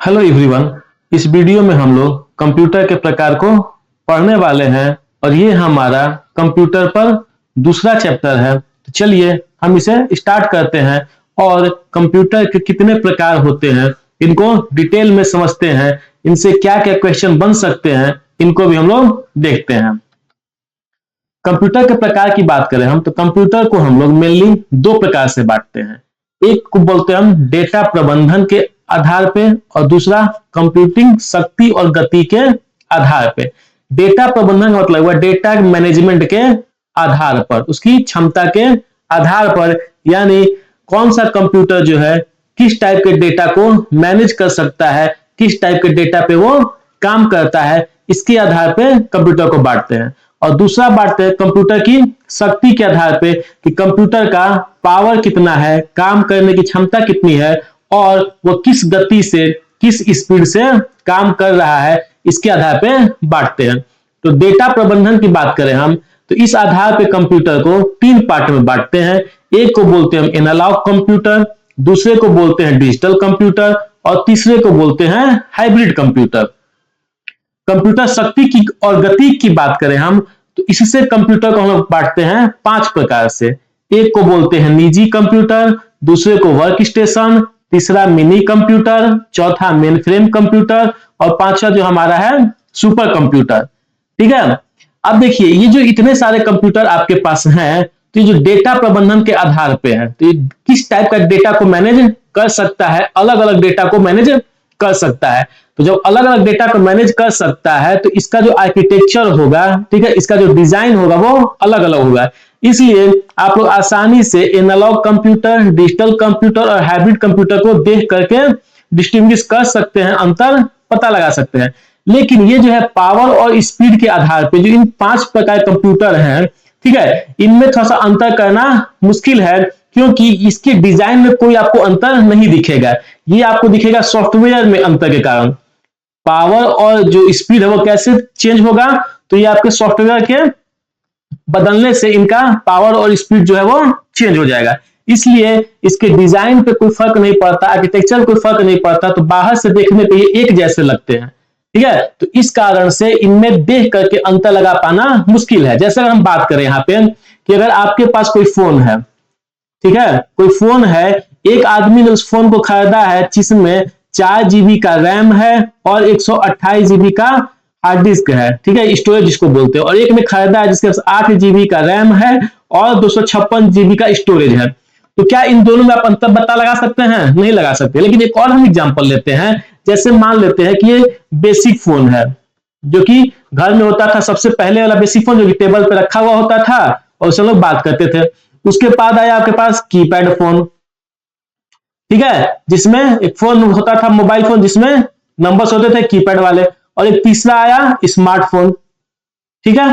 Hello everyone. इस video में हम लोग कंप्यूटर के प्रकार को पढ़ने वाले हैं और ये हमारा कंप्यूटर पर दूसरा चैप्टर है। तो चलिए हम इसे स्टार्ट करते हैं और कंप्यूटर के कितने प्रकार होते हैं इनको डिटेल में समझते हैं। इनसे क्या क्या क्वेश्चन बन सकते हैं इनको भी हम लोग देखते हैं। कंप्यूटर के प्रकार की बात करें हम तो कंप्यूटर को हम लोग मेनली दो प्रकार से बांटते हैं। एक को बोलते हैं हम डेटा प्रबंधन के आधार पे और दूसरा कंप्यूटिंग शक्ति और गति के आधार पे। डेटा प्रबंधन का मतलब हुआ डेटा मैनेजमेंट के आधार पर, उसकी क्षमता के आधार पर, यानी कौन सा कंप्यूटर जो है किस टाइप के डेटा को मैनेज कर सकता है, किस टाइप के डेटा पे वो काम करता है, इसके आधार पे कंप्यूटर को बांटते हैं। और दूसरा बांटते हैं कंप्यूटर की शक्ति के आधार पे कि कंप्यूटर का पावर कितना है, काम करने की क्षमता कितनी है और वो किस गति से किस स्पीड से काम कर रहा है, इसके आधार पे बांटते हैं। तो डेटा प्रबंधन की बात करें हम तो इस आधार पे कंप्यूटर को तीन पार्ट में बांटते हैं। एक को बोलते हैं हम एनालॉग कंप्यूटर, दूसरे को बोलते हैं डिजिटल कंप्यूटर और तीसरे को बोलते हैं हाइब्रिड कंप्यूटर। कंप्यूटर शक्ति की और गति की बात करें हम तो इससे कंप्यूटर को हम लोग बांटते हैं पांच प्रकार से। एक को बोलते हैं निजी कंप्यूटर, दूसरे को वर्क स्टेशन, तीसरा मिनी कंप्यूटर, चौथा मेन फ्रेम कंप्यूटर और पांचवा जो हमारा है सुपर कंप्यूटर। ठीक है। अब देखिए ये जो इतने सारे कंप्यूटर आपके पास हैं तो ये जो डेटा प्रबंधन के आधार पे है तो ये किस टाइप का डेटा को मैनेज कर सकता है, अलग अलग डेटा को मैनेज कर सकता है। तो जब अलग अलग डेटा को मैनेज कर सकता है तो इसका जो आर्किटेक्चर होगा, ठीक है, इसका जो डिजाइन होगा वो अलग अलग होगा। इसलिए आप लोग आसानी से एनालॉग कंप्यूटर, डिजिटल कंप्यूटर और हाइब्रिड कंप्यूटर को देख करके डिस्टिंग्विश कर सकते हैं, अंतर पता लगा सकते हैं। लेकिन ये जो है पावर और स्पीड के आधार पे जो इन पांच प्रकार कंप्यूटर हैं, ठीक है, इनमें थोड़ा सा अंतर करना मुश्किल है क्योंकि इसके डिजाइन में कोई आपको अंतर नहीं दिखेगा। ये आपको दिखेगा सॉफ्टवेयर में अंतर के कारण। पावर और जो स्पीड है वो कैसे चेंज होगा तो ये आपके सॉफ्टवेयर के बदलने से इनका पावर और स्पीड जो है वो चेंज हो जाएगा। इसलिए इसके डिजाइन पे कोई फर्क नहीं पड़ता, आर्किटेक्चर कोई फर्क नहीं पड़ता, तो बाहर से देखने पे ये एक जैसे लगते हैं। ठीक है। तो इस कारण से इनमें देख करके अंतर लगा पाना मुश्किल है। जैसे अगर हम बात करें यहाँ पे कि अगर आपके पास कोई फोन है, ठीक है, कोई फोन है, एक आदमी ने उस फोन को खरीदा है जिसमें 4 GB का रैम है और 128 GB का हार्ड डिस्क है, ठीक है, स्टोरेज जिसको बोलते हैं, और एक ने खरीदा है जिसके पास 8 GB का रैम है और 256 GB का स्टोरेज है। तो क्या इन दोनों में आप अंतर पता लगा सकते हैं? नहीं लगा सकते। लेकिन एक और हम एग्जांपल लेते हैं। जैसे मान लेते हैं कि ये बेसिक फोन है जो कि घर में होता था, सबसे पहले वाला बेसिक फोन जो कि टेबल पे रखा हुआ होता था और उससे लोग बात करते थे। उसके बाद आया आपके पास कीपैड फोन, ठीक है, जिसमें एक फोन होता था मोबाइल फोन जिसमें नंबर्स होते थे कीपैड वाले, और एक तीसरा आया स्मार्टफोन। ठीक है।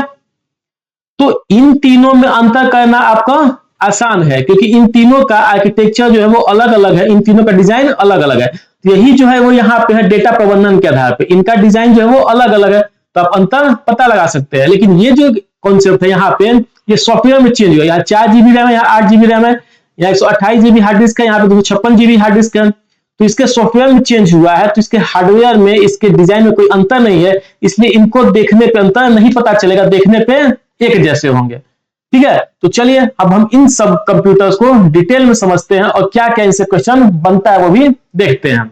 तो इन तीनों में अंतर करना आपका आसान है क्योंकि इन तीनों का आर्किटेक्चर जो है वो अलग अलग है, इन तीनों का डिजाइन अलग अलग है। तो यही जो है वो यहाँ पे है डेटा प्रबंधन के आधार पे इनका डिजाइन जो है वो अलग अलग है, तो आप अंतर पता लगा सकते हैं। लेकिन ये जो कॉन्सेप्ट है यहाँ पे ये सॉफ्टवेयर में चेंज हुआ। यहाँ 4 GB रैम है, यहाँ 8 GB रैम है, यहाँ 128 GB हार्ड डिस्क है, यहाँ पे 256 GB हार्ड डिस्क है। तो इसके सॉफ्टवेयर में चेंज हुआ है, तो इसके हार्डवेयर में इसके डिजाइन में कोई अंतर नहीं है, इसलिए इनको देखने पे अंतर नहीं पता चलेगा, देखने पे एक जैसे होंगे। ठीक है। तो चलिए अब हम इन सब कंप्यूटर्स को डिटेल में समझते हैं और क्या क्या इनसे क्वेश्चन बनता है वो भी देखते हैं।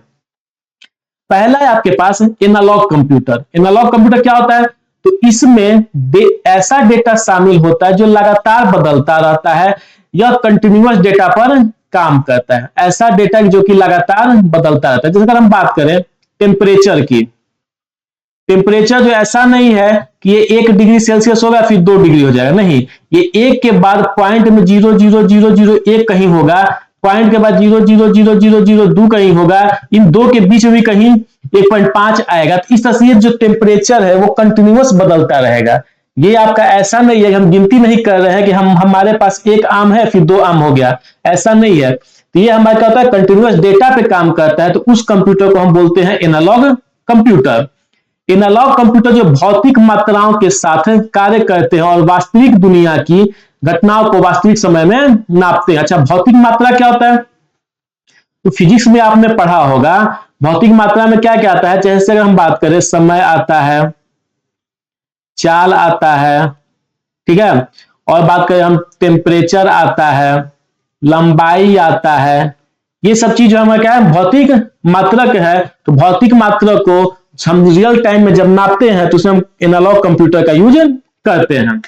पहला है आपके पास एनालॉग कंप्यूटर। एनालॉग कंप्यूटर क्या होता है तो इसमें ऐसा डेटा शामिल होता है जो लगातार बदलता रहता है, यह कंटिन्यूअस डेटा पर काम करता है। ऐसा डेटा जो कि लगातार बदलता रहता है। जैसे अगर हम बात करें टेम्परेचर की, टेम्परेचर जो ऐसा नहीं है कि ये 1 डिग्री सेल्सियस होगा फिर 2 डिग्री हो जाएगा, नहीं, ये 1 के बाद पॉइंट में 0.0001 कहीं होगा, पॉइंट के बाद 0.000002 कहीं होगा, इन दो के बीच में भी कहीं 1.5 आएगा। तो इस तरह से जो टेम्परेचर है वो कंटिन्यूअस बदलता रहेगा। ये आपका ऐसा नहीं है, हम गिनती नहीं कर रहे हैं कि हमारे पास 1 आम है फिर 2 आम हो गया, ऐसा नहीं है। तो ये हमारा क्या होता है, कंटिन्यूअस डेटा पे काम करता है, तो उस कंप्यूटर को हम बोलते हैं एनालॉग कंप्यूटर। एनालॉग कंप्यूटर जो भौतिक मात्राओं के साथ कार्य करते हैं और वास्तविक दुनिया की घटनाओं को वास्तविक समय में नापते हैं। अच्छा, भौतिक मात्रा क्या होता है तो फिजिक्स में आपने पढ़ा होगा भौतिक मात्रा में क्या क्या आता है, जैसे अगर हम बात करें समय आता है, चाल आता है, ठीक है, और बात करें हम टेम्परेचर आता है, लंबाई आता है, ये सब चीज जो हमारा क्या है भौतिक मात्रक है। तो भौतिक मात्रक को हम रियल टाइम में जब नापते हैं तो उसमें हम एनालॉग कंप्यूटर का यूज करते हैं।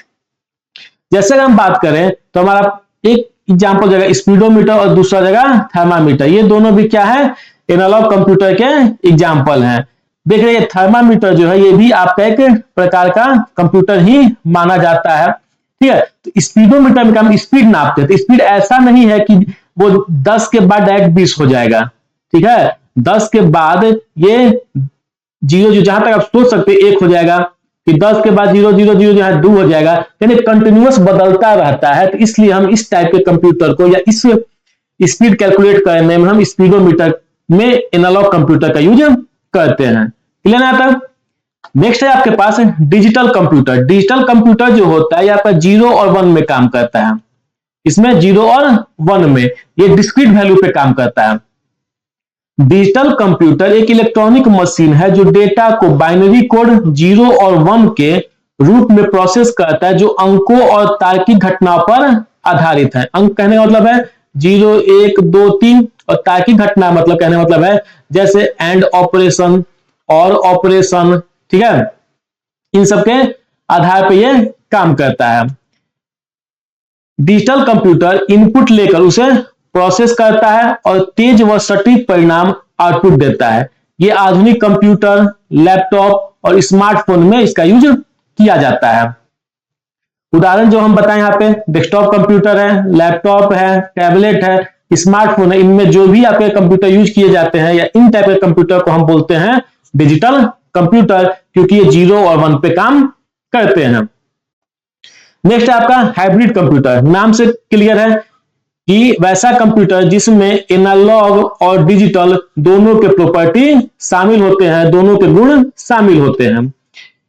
जैसे अगर हम बात करें तो हमारा एक एग्जाम्पल जगह स्पीडोमीटर और दूसरा जगह थर्मामीटर, ये दोनों भी क्या है एनालॉग कंप्यूटर के एग्जाम्पल हैं। देख रहे हैं थर्मामीटर जो है ये भी आपका एक प्रकार का कंप्यूटर ही माना जाता है, ठीक है। तो स्पीडोमीटर में हम स्पीड नापते हैं, तो स्पीड ऐसा नहीं है कि वो 10 के बाद डायरेक्ट 20 हो जाएगा, ठीक है। 10 के बाद ये जीरो जो जहां तक आप सोच सकते हैं 1 हो जाएगा, कि 10 के बाद 0 0 0 जो है 2 हो जाएगा, यानी कंटिन्यूअस बदलता रहता है। तो इसलिए हम इस टाइप के कंप्यूटर को या इस स्पीड कैलकुलेट करने में हम स्पीडोमीटर में एनालॉग कंप्यूटर का यूज करते हैं। क्लियर है तक। नेक्स्ट है आपके पास डिजिटल कंप्यूटर। डिजिटल कंप्यूटर जो होता है ये आपका 0 और 1 में काम करता है। इसमें 0 और 1 में ये डिस्क्रीट वैल्यू पे काम करता है। डिजिटल कंप्यूटर एक इलेक्ट्रॉनिक मशीन है जो डेटा को बाइनरी कोड 0 और 1 के रूप में प्रोसेस करता है, जो अंकों और तार्किक घटनाओं पर आधारित है। अंक कहने का मतलब है 0 1 2 3, और तार्किक घटना मतलब कहने का मतलब है जैसे एंड ऑपरेशन और ऑपरेशन, ठीक है, इन सब के आधार पर यह काम करता है। डिजिटल कंप्यूटर इनपुट लेकर उसे प्रोसेस करता है और तेज व सटीक परिणाम आउटपुट देता है। यह आधुनिक कंप्यूटर, लैपटॉप और स्मार्टफोन में इसका यूज किया जाता है। उदाहरण जो हम बताएं यहाँ पे डेस्कटॉप कंप्यूटर है, लैपटॉप है, टैबलेट है, स्मार्टफोन है, इनमें जो भी आपके कंप्यूटर यूज किए जाते हैं या इन टाइप के कंप्यूटर को हम बोलते हैं डिजिटल कंप्यूटर, क्योंकि ये 0 और 1 पे काम करते हैं। नेक्स्ट है आपका हाइब्रिड कंप्यूटर। नाम से क्लियर है कि वैसा कंप्यूटर जिसमें एनालॉग और डिजिटल दोनों के प्रॉपर्टी शामिल होते हैं, दोनों के गुण शामिल होते हैं।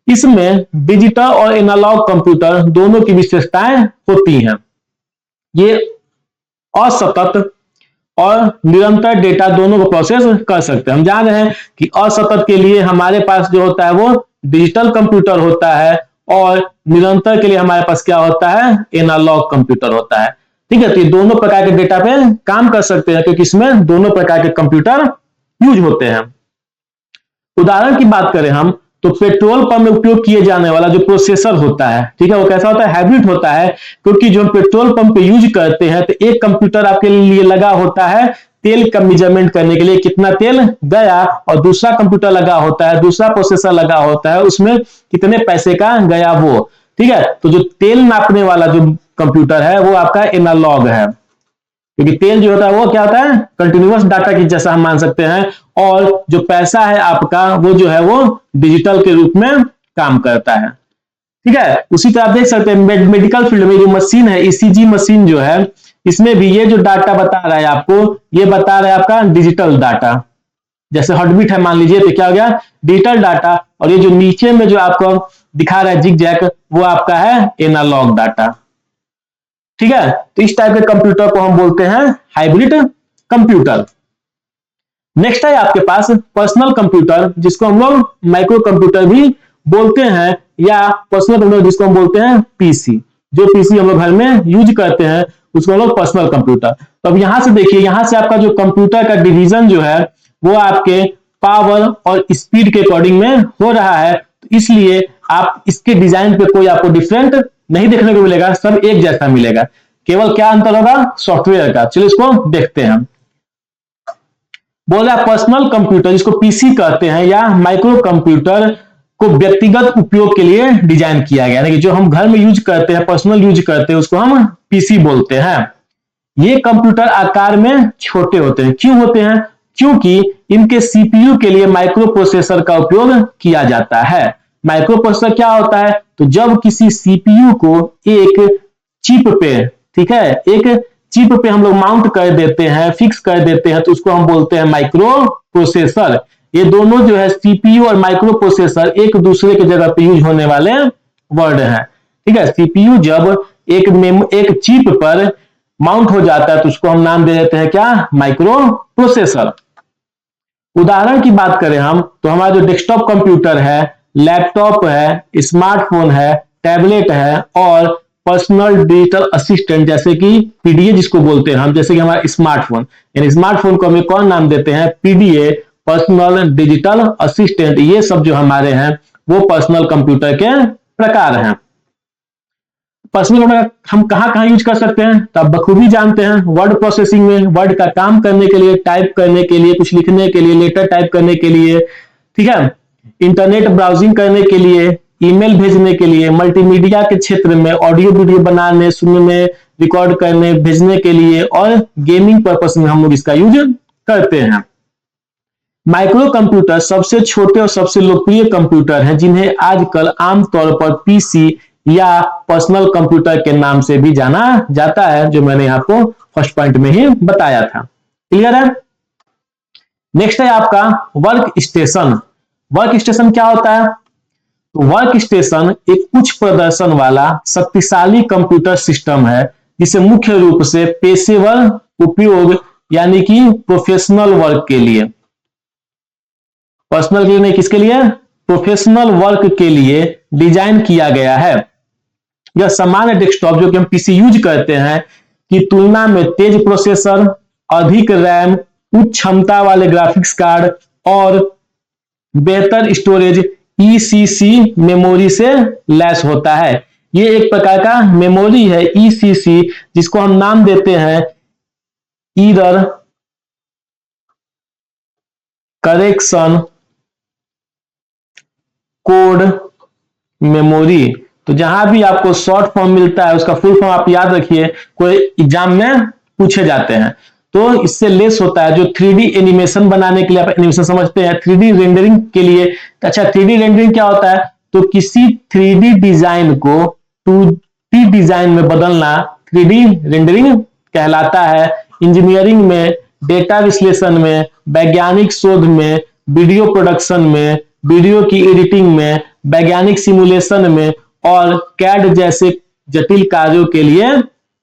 इसमें डिजिटल और एनालॉग कंप्यूटर दोनों की विशेषताएं होती हैं। ये असतत और निरंतर डेटा दोनों को प्रोसेस कर सकते हैं। हम जान रहे हैं कि असतत के लिए हमारे पास जो होता है वो डिजिटल कंप्यूटर होता है, और निरंतर के लिए हमारे पास क्या होता है एनालॉग कंप्यूटर होता है, ठीक है। तो ये दोनों प्रकार के डेटा पे काम कर सकते हैं, क्योंकि इसमें दोनों प्रकार के कंप्यूटर यूज होते हैं। उदाहरण की बात करें हम तो पेट्रोल पंप में उपयोग किए जाने वाला जो प्रोसेसर होता है, ठीक है, वो कैसा होता है हाइब्रिड होता है, क्योंकि जो हम पेट्रोल पंप पे यूज करते हैं तो एक कंप्यूटर आपके लिए लगा होता है तेल का मेजरमेंट करने के लिए कितना तेल गया, और दूसरा कंप्यूटर लगा होता है, दूसरा प्रोसेसर लगा होता है उसमें कितने पैसे का गया वो, ठीक है। तो जो तेल नापने वाला जो कंप्यूटर है वो आपका एनालॉग है, क्योंकि तेल जो होता है वो क्या होता है कंटिन्यूअस डाटा की जैसा हम मान सकते हैं, और जो पैसा है आपका वो जो है वो डिजिटल के रूप में काम करता है, ठीक है। उसी तरह आप देख सकते हैं मेडिकल फील्ड में जो मशीन है ईसीजी मशीन जो है, इसमें भी ये जो डाटा बता रहा है आपको, ये बता रहा है आपका डिजिटल डाटा। जैसे हार्टबीट है मान लीजिए, तो क्या हो गया डिजिटल डाटा, और ये जो नीचे में जो आपको दिखा रहा है जिग जैक वो आपका है एनालॉग डाटा, ठीक है। तो इस टाइप के कंप्यूटर को हम बोलते हैं हाइब्रिड कंप्यूटर। नेक्स्ट है आपके पास पर्सनल कंप्यूटर, जिसको हम लोग माइक्रो कंप्यूटर भी बोलते हैं, या पर्सनल कंप्यूटर जिसको हम बोलते हैं पीसी। जो पीसी हम लोग घर में यूज करते हैं उसको हम लोग पर्सनल कंप्यूटर। तो अब यहां से देखिए, यहां से आपका जो कंप्यूटर का डिवीजन जो है वो आपके पावर और स्पीड के अकॉर्डिंग में हो रहा है, तो इसलिए आप इसके डिजाइन पे कोई आपको डिफरेंट नहीं देखने को मिलेगा, सब एक जैसा मिलेगा। केवल क्या अंतर होगा सॉफ्टवेयर का। चलिए इसको देखते हैं। बोला पर्सनल कंप्यूटर जिसको पीसी कहते हैं, या माइक्रो कंप्यूटर को व्यक्तिगत उपयोग के लिए डिजाइन किया गया, यानी कि जो हम घर में यूज करते हैं पर्सनल यूज करते हैं उसको हम पीसी बोलते हैं। ये कंप्यूटर आकार में छोटे होते हैं। क्यों होते हैं? क्योंकि इनके सीपीयू के लिए माइक्रो प्रोसेसर का उपयोग किया जाता है। माइक्रो प्रोसेसर क्या होता है? तो जब किसी सीपीयू को एक चिप पे, ठीक है, एक चिप पे हम लोग माउंट कर देते हैं, फिक्स कर देते हैं, तो उसको हम बोलते हैं माइक्रो प्रोसेसर। ये दोनों जो है सीपीयू और माइक्रो प्रोसेसर एक दूसरे के जगह पे यूज होने वाले वर्ड हैं, ठीक है। सीपीयू जब एक चिप पर माउंट हो जाता है तो उसको हम नाम दे देते हैं क्या? Micro processor. उदाहरण की बात करें हम तो हमारा जो डेस्कटॉप कंप्यूटर है, लैपटॉप है, स्मार्टफोन है, टैबलेट है और पर्सनल डिजिटल असिस्टेंट जैसे कि पीडीए जिसको बोलते हैं हम, जैसे कि हमारा स्मार्टफोन, यानी स्मार्टफोन को हमें कौन नाम देते हैं, पीडीए, पर्सनल डिजिटल असिस्टेंट। ये सब जो हमारे हैं वो पर्सनल कंप्यूटर के प्रकार हैं। पर्सनल कंप्यूटर हम कहाँ कहाँ यूज कर सकते हैं तो आप बखूबी जानते हैं, वर्ड प्रोसेसिंग में, वर्ड का काम करने के लिए, टाइप करने के लिए, कुछ लिखने के लिए, लेटर टाइप करने के लिए, ठीक है, इंटरनेट ब्राउजिंग करने के लिए, ईमेल भेजने के लिए, मल्टीमीडिया के क्षेत्र में ऑडियो वीडियो बनाने, सुनने, रिकॉर्ड करने, भेजने के लिए और गेमिंग पर्पस में हम लोग इसका यूज करते हैं। माइक्रो कंप्यूटर सबसे छोटे और सबसे लोकप्रिय कंप्यूटर हैं जिन्हें आजकल आमतौर पर पीसी या पर्सनल कंप्यूटर के नाम से भी जाना जाता है, जो मैंने आपको फर्स्ट पॉइंट में ही बताया था। क्लियर है? नेक्स्ट है आपका वर्क स्टेशन। वर्क स्टेशन क्या होता है? तो वर्क स्टेशन एक उच्च प्रदर्शन वाला शक्तिशाली कंप्यूटर सिस्टम है जिसे मुख्य रूप से पेशेवर उपयोग यानी कि प्रोफेशनल वर्क के लिए, पर्सनल के लिए नहीं, किसके लिए, प्रोफेशनल वर्क के लिए डिजाइन किया गया है। यह सामान्य डेस्कटॉप जो कि हम पीसी यूज करते हैं की तुलना में तेज प्रोसेसर, अधिक रैम, उच्च क्षमता वाले ग्राफिक्स कार्ड और बेहतर स्टोरेज ईसीसी मेमोरी से लैस होता है। ये एक प्रकार का मेमोरी है ईसीसी, जिसको हम नाम देते हैं ईरर करेक्शन कोड मेमोरी। तो जहां भी आपको शॉर्ट फॉर्म मिलता है उसका फुल फॉर्म आप याद रखिए, कोई एग्जाम में पूछे जाते हैं। तो इससे लेस होता है जो 3D एनिमेशन बनाने के लिए, आप एनिमेशन समझते हैं, 3D रेंडरिंग के लिए। अच्छा, 3D रेंडरिंग क्या होता है? तो किसी 3D डिजाइन को 2D डिजाइन में बदलना 3D रेंडरिंग कहलाता है। इंजीनियरिंग में, डेटा विश्लेषण में, वैज्ञानिक शोध में, वीडियो प्रोडक्शन में, वीडियो की एडिटिंग में, वैज्ञानिक सिमुलेशन में और कैड जैसे जटिल कार्यों के लिए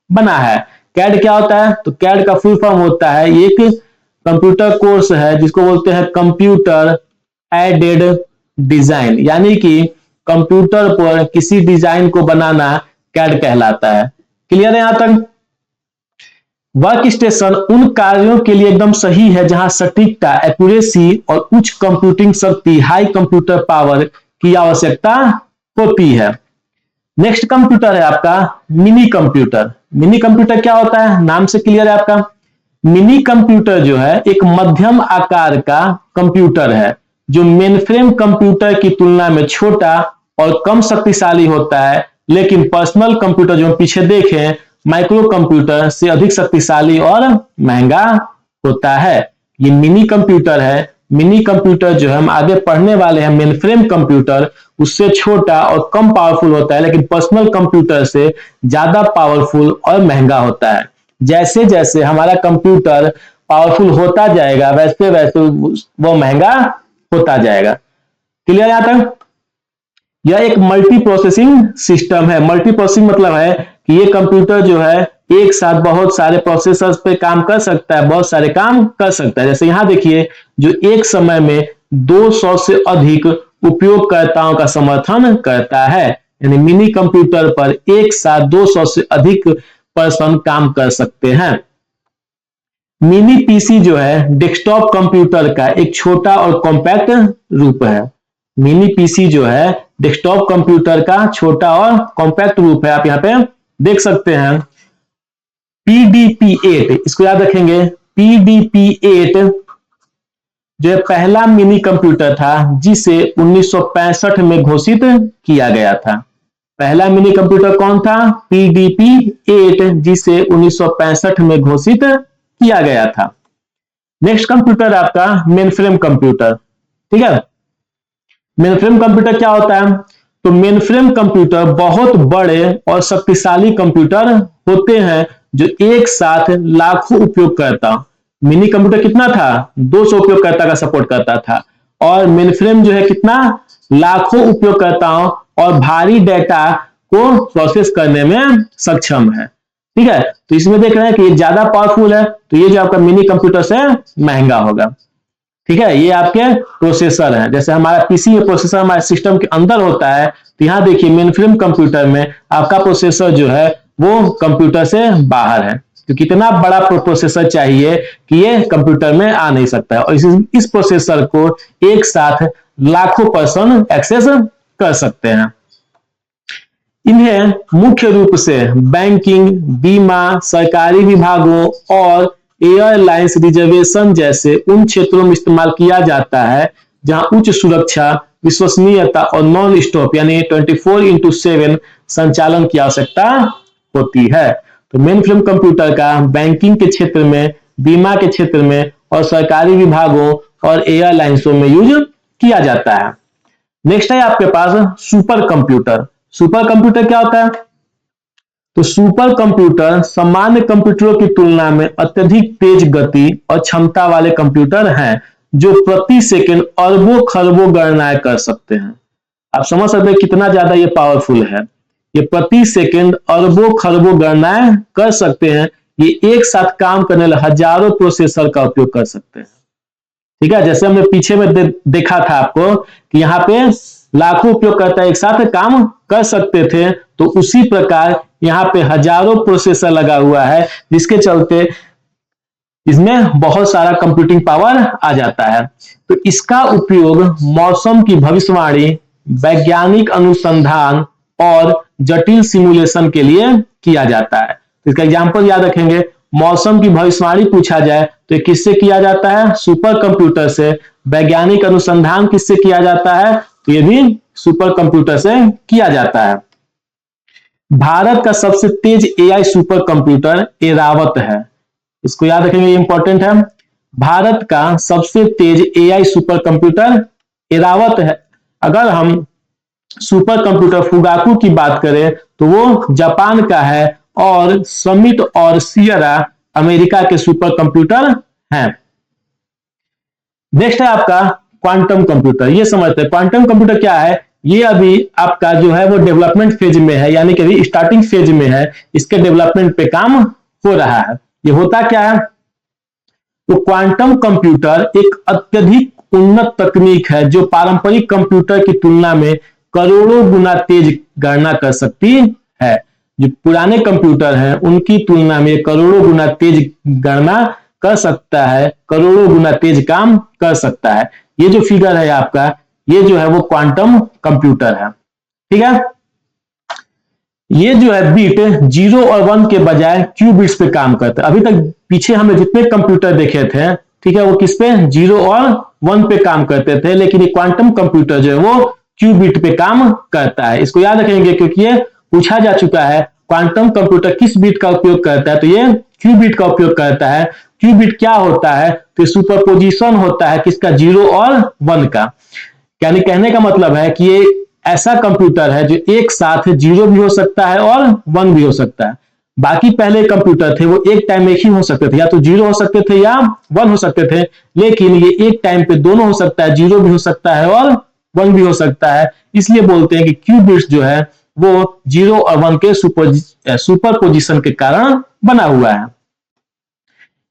बना है। कैड क्या होता है? तो कैड का फुल फॉर्म होता है, एक कंप्यूटर कोर्स है जिसको बोलते हैं कंप्यूटर एडेड डिजाइन, यानी कि कंप्यूटर पर किसी डिजाइन को बनाना कैड कहलाता है। क्लियर है यहां तक? वर्क स्टेशन उन कार्यों के लिए एकदम सही है जहां सटीकता, एक्यूरेसी और उच्च कंप्यूटिंग शक्ति, हाई कंप्यूटर पावर की आवश्यकता होती है। नेक्स्ट कंप्यूटर है आपका मिनी कंप्यूटर। मिनी कंप्यूटर क्या होता है? नाम से क्लियर है आपका। मिनी कंप्यूटर जो है एक मध्यम आकार का कंप्यूटर है जो मेनफ्रेम कंप्यूटर की तुलना में छोटा और कम शक्तिशाली होता है, लेकिन पर्सनल कंप्यूटर जो हम पीछे देखें माइक्रो कंप्यूटर से अधिक शक्तिशाली और महंगा होता है। ये मिनी कंप्यूटर है। मिनी कंप्यूटर जो हम आगे पढ़ने वाले हैं मेनफ्रेम कंप्यूटर, उससे छोटा और कम पावरफुल होता है, लेकिन पर्सनल कंप्यूटर से ज्यादा पावरफुल और महंगा होता है। जैसे जैसे हमारा कंप्यूटर पावरफुल होता जाएगा वैसे वैसे वो महंगा होता जाएगा। क्लियर यहां तक? यह एक मल्टी प्रोसेसिंग सिस्टम है। मल्टी प्रोसेसिंग मतलब है कि ये कंप्यूटर जो है एक साथ बहुत सारे प्रोसेसर्स पे काम कर सकता है, बहुत सारे काम कर सकता है। जैसे यहां देखिए, जो एक समय में 200 से अधिक उपयोगकर्ताओं का समर्थन करता है, यानी मिनी कंप्यूटर पर एक साथ 200 से अधिक पर्सन काम कर सकते हैं। मिनी पीसी जो है डेस्कटॉप कंप्यूटर का एक छोटा और कॉम्पैक्ट रूप है। मिनी पीसी जो है डेस्कटॉप कंप्यूटर का छोटा और कॉम्पैक्ट रूप है। आप यहां पे देख सकते हैं PDP-8, इसको याद रखेंगे। PDP-8 जो पहला मिनी कंप्यूटर था जिसे 1965 में घोषित किया गया था। पहला मिनी कंप्यूटर कौन था? PDP-8, जिसे 1965 में घोषित किया गया था। नेक्स्ट कंप्यूटर आपका मेनफ्रेम कंप्यूटर। ठीक है, मेनफ्रेम कंप्यूटर क्या होता है? तो मेनफ्रेम कंप्यूटर बहुत बड़े और शक्तिशाली कंप्यूटर होते हैं जो एक साथ लाखों उपयोगकर्ता, मिनी कंप्यूटर कितना था? 200 उपयोगकर्ता का सपोर्ट करता था, और मेनफ्रेम जो है कितना? लाखों उपयोगकर्ताओं और भारी डेटा को प्रोसेस करने में सक्षम है। ठीक है, तो इसमें देख रहे हैं कि ये ज्यादा पावरफुल है, तो ये जो आपका मिनी कंप्यूटर से महंगा होगा। ठीक है, ये आपके प्रोसेसर हैं। जैसे हमारा पीसी में प्रोसेसर हमारे सिस्टम के अंदर होता है, तो यहाँ देखिए मेन फ्रेम कंप्यूटर में आपका प्रोसेसर जो है वो कंप्यूटर से बाहर है, तो कितना बड़ा प्रोसेसर चाहिए कि ये कंप्यूटर में आ नहीं सकता है। और इस प्रोसेसर को एक साथ लाखों पर्सन एक्सेस कर सकते हैं। इन्हें मुख्य रूप से बैंकिंग, बीमा, सरकारी विभागों और एयरलाइंस रिजर्वेशन जैसे उन क्षेत्रों में इस्तेमाल किया जाता है जहां उच्च सुरक्षा, विश्वसनीयता और नॉन स्टॉप यानी 24x7 संचालन की आवश्यकता होती है। तो मेन फ्रेम कंप्यूटर का बैंकिंग के क्षेत्र में, बीमा के क्षेत्र में और सरकारी विभागों और एयरलाइंसों में यूज किया जाता है। नेक्स्ट है आपके पास सुपर कंप्यूटर। सुपर कंप्यूटर क्या होता है? तो सुपर कंप्यूटर सामान्य कंप्यूटरों की तुलना में अत्यधिक तेज गति और क्षमता वाले कंप्यूटर हैं जो प्रति सेकंड अरबों खरबों गणनाएं कर सकते हैं। आप समझ सकते हैं कितना ज्यादा ये पावरफुल है। ये प्रति सेकंड अरबों खरबों गणनाएं कर सकते हैं। ये एक साथ काम करने वाले हजारों प्रोसेसर का उपयोग कर सकते हैं। ठीक है, जैसे हमने पीछे में देखा था आपको कि यहाँ पे लाखों उपयोगकर्ता एक साथ काम कर सकते थे, तो उसी प्रकार यहाँ पे हजारों प्रोसेसर लगा हुआ है, जिसके चलते इसमें बहुत सारा कंप्यूटिंग पावर आ जाता है। तो इसका उपयोग मौसम की भविष्यवाणी, वैज्ञानिक अनुसंधान और जटिल सिमुलेशन के लिए किया जाता है। तो इसका एग्जांपल याद रखेंगे, मौसम की भविष्यवाणी पूछा जाए तो ये किससे किया जाता है? सुपर कंप्यूटर से। वैज्ञानिक अनुसंधान किससे किया जाता है? तो ये भी सुपर कंप्यूटर से किया जाता है। भारत का सबसे तेज एआई सुपर कंप्यूटर एरावत है। इसको याद रखेंगे, ये इंपॉर्टेंट है। भारत का सबसे तेज एआई सुपर कंप्यूटर एरावत है। अगर हम सुपर कंप्यूटर फुगाकू की बात करें तो वो जापान का है और समिट और सियरा अमेरिका के सुपर कंप्यूटर हैं। नेक्स्ट है आपका क्वांटम कंप्यूटर। ये समझते हैं क्वांटम कंप्यूटर क्या है। ये अभी आपका जो है वो डेवलपमेंट फेज में है, यानी कि अभी स्टार्टिंग फेज में है। इसके डेवलपमेंट पे काम हो रहा है। ये होता क्या है? तो क्वांटम कंप्यूटर एक अत्यधिक उन्नत तकनीक है जो पारंपरिक कंप्यूटर की तुलना में करोड़ों गुना तेज गणना कर सकती है। जो पुराने कंप्यूटर हैं उनकी तुलना में करोड़ों गुना तेज गणना कर सकता है, करोड़ों गुना तेज काम कर सकता है। ये जो फिगर है आपका, ये जो है वो क्वांटम कंप्यूटर है। ठीक है, ये जो है बीट 0 और 1 के बजाय क्यू बिट्स पे काम करता है। अभी तक पीछे हमने जितने कंप्यूटर देखे थे, ठीक है, वो किस पे? 0 और 1 पे काम करते थे, लेकिन ये क्वांटम कंप्यूटर जो है वो क्यू बिट पे काम करता है। इसको याद रखेंगे क्योंकि ये पूछा जा चुका है, क्वांटम कंप्यूटर किस बिट का उपयोग करता है? तो ये क्यू बिट का उपयोग करता है। क्यू बिट क्या होता है? तो सुपरपोजिशन होता है किसका? 0 और 1 का। यानी कहने का मतलब है कि ये ऐसा कंप्यूटर है जो एक साथ 0 भी हो सकता है और 1 भी हो सकता है। बाकी पहले कंप्यूटर थे वो एक टाइम में एक ही हो सकते थे, या तो 0 हो सकते थे या 1 हो सकते थे, लेकिन ये एक टाइम पे दोनों हो सकता है, 0 भी हो सकता है और 1 भी हो सकता है। इसलिए बोलते हैं कि क्यू बिट्स जो है वो 0 और 1 के सुपरपोजिशन के कारण बना हुआ है।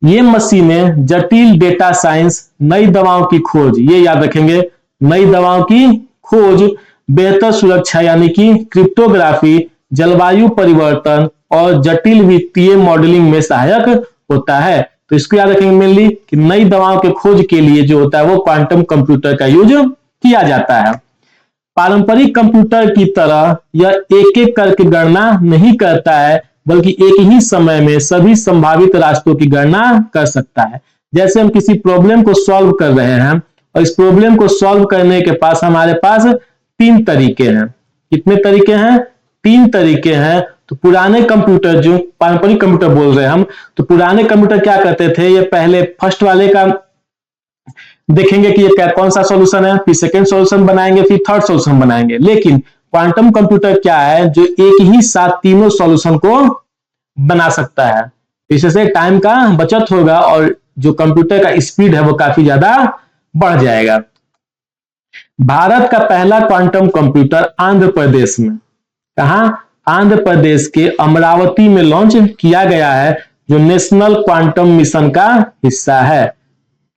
ये मशीनें जटिल डेटा साइंस, नई दवाओं की खोज, ये याद रखेंगे, नई दवाओं की खोज, बेहतर सुरक्षा यानी कि क्रिप्टोग्राफी, जलवायु परिवर्तन और जटिल वित्तीय मॉडलिंग में सहायक होता है। तो इसको याद रखेंगे मेनली कि नई दवाओं के खोज के लिए जो होता है वो क्वांटम कंप्यूटर का यूज किया जाता है। पारंपरिक कंप्यूटर की तरह यह एक एक करके गणना नहीं करता है, बल्कि एक ही समय में सभी संभावित रास्तों की गणना कर सकता है। जैसे हम किसी प्रॉब्लम को सॉल्व कर रहे हैं और इस प्रॉब्लम को सॉल्व करने के पास हमारे पास 3 तरीके हैं। कितने तरीके हैं? 3 तरीके हैं। तो पुराने कंप्यूटर, जो पारंपरिक कंप्यूटर बोल रहे हैं हम, तो पुराने कंप्यूटर क्या करते थे? ये पहले फर्स्ट वाले का देखेंगे कि ये कौन सा सॉल्यूशन है, फिर सेकंड सॉल्यूशन बनाएंगे, फिर थर्ड सॉल्यूशन बनाएंगे। लेकिन क्वांटम कंप्यूटर क्या है? जो एक ही साथ तीनों सॉल्यूशन को बना सकता है। इससे टाइम का बचत होगा और जो कंप्यूटर का स्पीड है वो काफी ज्यादा बढ़ जाएगा। भारत का पहला क्वांटम कंप्यूटर आंध्र प्रदेश में, कहा? आंध्र प्रदेश के अमरावती में लॉन्च किया गया है, जो नेशनल क्वांटम मिशन का हिस्सा है।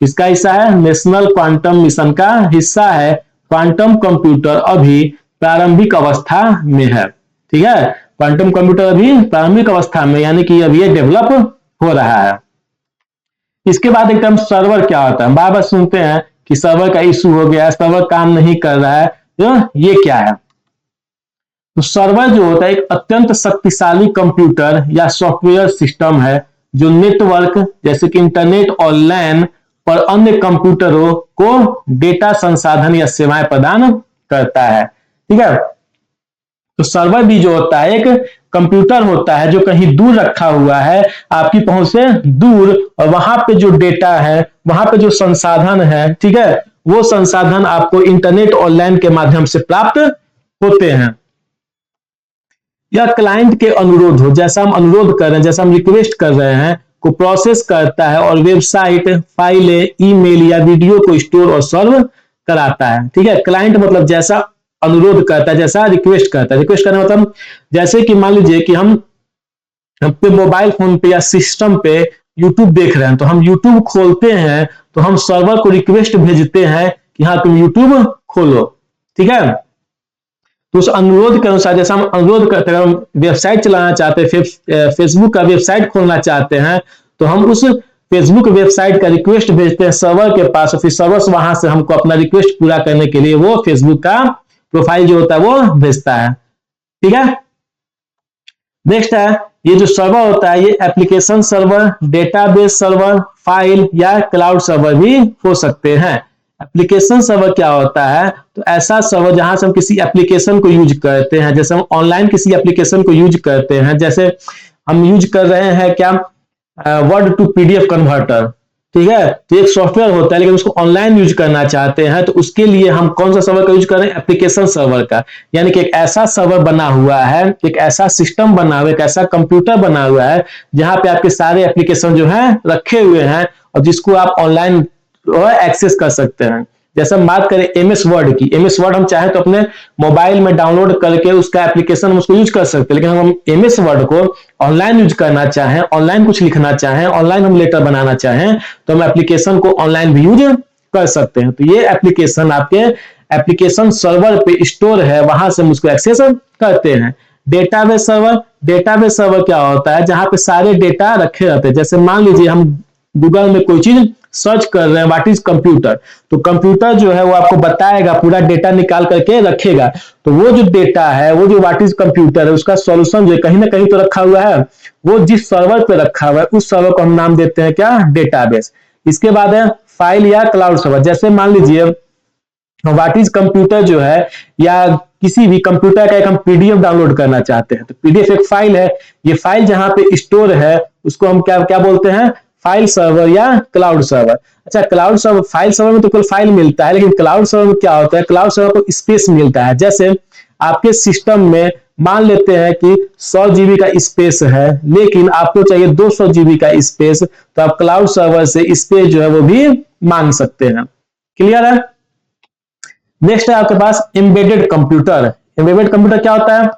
इसका हिस्सा है, नेशनल क्वांटम मिशन का हिस्सा है। क्वांटम कंप्यूटर अभी प्रारंभिक अवस्था में है, ठीक है। क्वांटम कंप्यूटर अभी प्रारंभिक अवस्था में, यानी कि अभी ये डेवलप हो रहा है। इसके बाद एकदम सर्वर क्या होता है, बार बार सुनते हैं कि सर्वर का इशू हो गया है, सर्वर काम नहीं कर रहा है, तो ये क्या है? तो सर्वर जो होता है एक अत्यंत शक्तिशाली कंप्यूटर या सॉफ्टवेयर सिस्टम है जो नेटवर्क जैसे कि इंटरनेट और लैन पर अन्य कंप्यूटरों को डेटा संसाधन या सेवाएं प्रदान करता है, ठीक है। तो सर्वर भी जो होता है एक कंप्यूटर होता है जो कहीं दूर रखा हुआ है, आपकी पहुंच से दूर, और वहां पे जो डेटा है, वहां पे जो संसाधन है, ठीक है, वो संसाधन आपको इंटरनेट और लैन के माध्यम से प्राप्त होते हैं। यह क्लाइंट के अनुरोध हो, जैसा हम अनुरोध कर रहे हैं, जैसा हम रिक्वेस्ट कर रहे हैं, को प्रोसेस करता है और वेबसाइट, फाइलें, ईमेल या वीडियो को स्टोर और सर्व कराता है, ठीक है। क्लाइंट मतलब जैसा अनुरोध करता है, जैसा रिक्वेस्ट करता है। रिक्वेस्ट करना मतलब जैसे कि मान लीजिए कि हम अपने मोबाइल फोन पे या सिस्टम पे यूट्यूब देख रहे हैं, तो हम यूट्यूब खोलते हैं तो हम सर्वर को रिक्वेस्ट भेजते हैं कि हाँ तुम यूट्यूब खोलो, ठीक है। तो उस अनुरोध के अनुसार जैसा हम अनुरोध करते हैं, हम वेबसाइट चलाना चाहते हैं, फेसबुक का वेबसाइट खोलना चाहते हैं, तो हम उस फेसबुक वेबसाइट का रिक्वेस्ट भेजते हैं सर्वर के पास, और फिर सर्वर से वहां से हमको अपना रिक्वेस्ट पूरा करने के लिए वो फेसबुक का प्रोफाइल जो होता है वो भेजता है, ठीक है। नेक्स्ट है, ये जो सर्वर होता है ये application server, database server, file या क्लाउड सर्वर भी हो सकते हैं। एप्लीकेशन सर्वर क्या होता है? तो ऐसा सर्वर जहां से हम किसी एप्लीकेशन को यूज करते हैं, जैसे हम ऑनलाइन किसी एप्लीकेशन को यूज करते हैं, जैसे हम यूज कर रहे हैं क्या, वर्ड टू पीडीएफ कन्वर्टर, ठीक है। तो एक सॉफ्टवेयर होता है लेकिन उसको ऑनलाइन यूज करना चाहते हैं, तो उसके लिए हम कौन सा सर्वर का यूज कर रहे हैं? एप्लीकेशन सर्वर का। यानी कि एक ऐसा सर्वर बना हुआ है, एक ऐसा सिस्टम बना हुआ है, एक ऐसा कंप्यूटर बना हुआ है जहां पे आपके सारे एप्लीकेशन जो है रखे हुए हैं और जिसको आप ऑनलाइन एक्सेस कर सकते हैं। जैसे हम बात करें एमएस वर्ड की, एमएस वर्ड हम चाहे तो अपने मोबाइल में डाउनलोड करके उसका एप्लीकेशन हम उसको यूज कर सकते हैं, लेकिन हम एमएस वर्ड को ऑनलाइन यूज करना चाहें, ऑनलाइन कुछ लिखना चाहें, ऑनलाइन हम लेटर बनाना चाहें, तो हम एप्लीकेशन को ऑनलाइन भी यूज कर सकते हैं। तो ये एप्लीकेशन आपके एप्लीकेशन सर्वर पे स्टोर है, वहां से हम उसको एक्सेस करते हैं। डेटाबेस सर्वर, डेटाबेस सर्वर क्या होता है? जहां पे सारे डेटा रखे रहते हैं। जैसे मान लीजिए हम गूगल में कोई चीज सर्च कर रहे हैं, व्हाट इज कंप्यूटर, तो कंप्यूटर जो है वो आपको बताएगा, पूरा डेटा निकाल करके रखेगा। तो वो जो डेटा है, वो जो व्हाट इज कंप्यूटर है, उसका सॉल्यूशन जो कहीं ना कहीं तो रखा हुआ है, वो जिस सर्वर पे रखा हुआ है उस सर्वर को हम नाम देते हैं क्या? डेटाबेस। इसके बाद है फाइल या क्लाउड सर्वर। जैसे मान लीजिए व्हाट इज कंप्यूटर जो है, या किसी भी कंप्यूटर का एक हम पीडीएफ डाउनलोड करना चाहते हैं, तो पीडीएफ एक फाइल है, ये फाइल जहां पे स्टोर है उसको हम क्या क्या बोलते हैं? फाइल सर्वर या क्लाउड सर्वर। अच्छा, क्लाउड सर्वर, फाइल सर्वर में तो केवल फाइल मिलता है, लेकिन क्लाउड सर्वर में क्या होता है? क्लाउड सर्वर को स्पेस मिलता है। जैसे आपके सिस्टम में मान लेते हैं कि 100 जीबी का स्पेस है, लेकिन आपको चाहिए 200 जीबी का स्पेस, तो आप क्लाउड सर्वर से स्पेस जो है वो भी मांग सकते हैं। क्लियर है? नेक्स्ट है आपके पास एम्बेडेड कंप्यूटर। एम्बेडेड कंप्यूटर क्या होता है?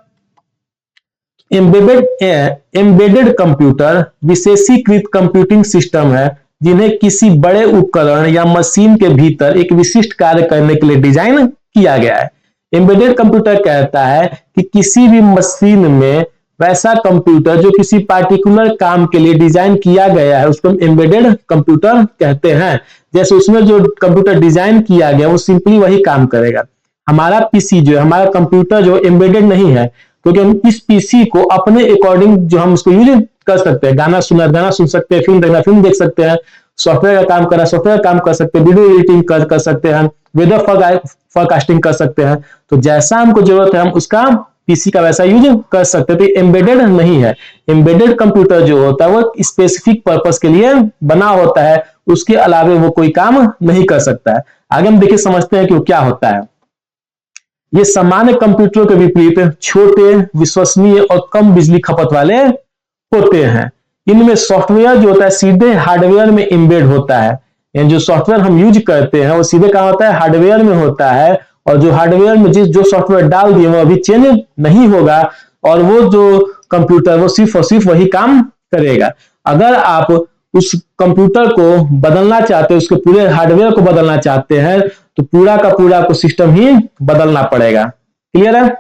एम्बेडेड कंप्यूटर विशेषीकृत कंप्यूटिंग सिस्टम है जिन्हें किसी बड़े उपकरण या मशीन के भीतर एक विशिष्ट कार्य करने के लिए डिजाइन किया गया है। एम्बेडेड कंप्यूटर कहता है कि किसी भी मशीन में वैसा कंप्यूटर जो किसी पार्टिकुलर काम के लिए डिजाइन किया गया है उसको हम एम्बेडेड कंप्यूटर कहते हैं। जैसे उसमें जो कंप्यूटर डिजाइन किया गया वो सिंपली वही काम करेगा। हमारा पीसी जो है, हमारा कंप्यूटर जो एम्बेडेड नहीं है, क्योंकि हम इस पीसी को अपने अकॉर्डिंग जो हम उसको यूज कर सकते हैं। गाना सुन सकते हैं, फिल्म देखना फिल्म देख सकते हैं, सॉफ्टवेयर का काम करना सॉफ्टवेयर काम कर सकते हैं, वीडियो एडिटिंग कर सकते हैं, वेदर फोरकास्टिंग कर सकते हैं। तो जैसा हमको जरूरत है हम उसका पीसी का वैसा यूज कर सकते हैं। तो एम्बेडेड नहीं है। एम्बेडेड कंप्यूटर जो होता है वो स्पेसिफिक पर्पस के लिए बना होता है, उसके अलावे वो कोई काम नहीं कर सकता है। आगे हम देखिए समझते हैं कि वो क्या होता है। ये सामान्य कंप्यूटरों के विपरीत छोटे, विश्वसनीय और कम बिजली खपत वाले होते हैं। इनमें सॉफ्टवेयर जो होता है सीधे हार्डवेयर में एम्बेड होता है। यानी जो सॉफ्टवेयर हम यूज करते हैं वो सीधे कहां होता है? हार्डवेयर में होता है, और जो हार्डवेयर में जो सॉफ्टवेयर डाल दिए वो अभी चेंज नहीं होगा, और वो जो कंप्यूटर वो सिर्फ और सिर्फ वही काम करेगा। अगर आप उस कंप्यूटर को बदलना चाहते हैं, उसके पूरे हार्डवेयर को बदलना चाहते हैं, तो पूरा का पूरा आपको सिस्टम ही बदलना पड़ेगा। क्लियर है?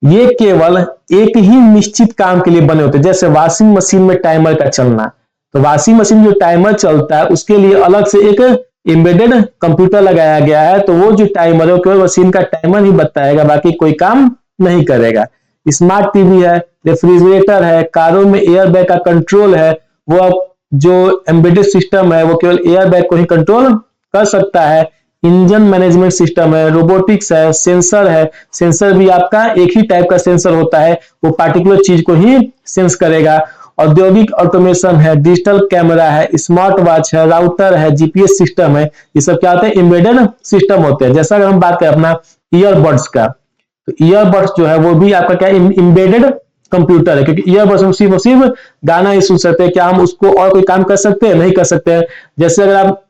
ये केवल एक ही निश्चित काम के लिए बने होते हैं, जैसे वॉशिंग मशीन में टाइमर का चलना। तो वॉशिंग मशीन जो टाइमर चलता है उसके लिए अलग से एक एम्बेडेड कंप्यूटर लगाया गया है, तो वो जो टाइमर है वो केवल मशीन का टाइमर ही बताएगा, बाकी कोई काम नहीं करेगा। स्मार्ट टीवी है, रेफ्रिजरेटर है, कारों में एयर बैग का कंट्रोल है, वो जो एम्बेडेड सिस्टम है वो केवल एयर बैग को ही कंट्रोल कर सकता है। इंजन मैनेजमेंट सिस्टम है, रोबोटिक्स है, सेंसर है, सेंसर भी आपका एक ही टाइप का सेंसर होता है, वो पार्टिकुलर चीज को ही सेंस करेगा। औद्योगिक ऑटोमेशन है, डिजिटल कैमरा है, स्मार्ट वॉच है, राउटर है, जीपीएस सिस्टम है, ये सब क्या होते हैं? एम्बेडेड सिस्टम होते हैं। जैसा अगर हम बात करें अपना ईयरबड्स का, तो ईयरबड्स जो है वो भी आपका क्या एम्बेडेड कंप्यूटर है, क्योंकि ईयरबड्स हम सिर्फ गाना ही सुन सकते हैं, क्या हम उसको और कोई काम कर सकते हैं? नहीं कर सकते हैं। जैसे अगर आप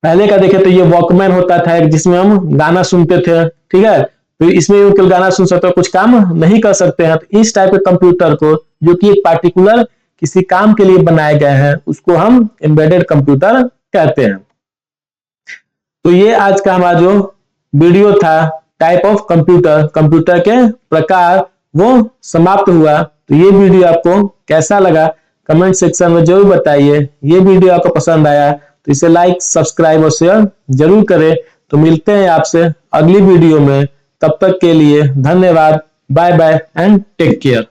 पहले का देखें तो ये वॉकमैन होता था जिसमें हम गाना सुनते थे, ठीक है, तो इसमें केवल गाना सुन सकते हो, कुछ काम नहीं कर सकते हैं। तो इस टाइप के कंप्यूटर को, जो कि एक पार्टिकुलर किसी काम के लिए बनाए गए हैं, उसको हम एम्बेडेड कंप्यूटर कहते हैं। तो ये आज का हमारा जो वीडियो था टाइप ऑफ कंप्यूटर, कंप्यूटर के प्रकार, वो समाप्त हुआ। तो ये वीडियो आपको कैसा लगा कमेंट सेक्शन में जरूर बताइए। ये वीडियो आपको पसंद आया तो इसे लाइक, सब्सक्राइब और शेयर जरूर करें। तो मिलते हैं आपसे अगली वीडियो में, तब तक के लिए धन्यवाद, bye bye and take care.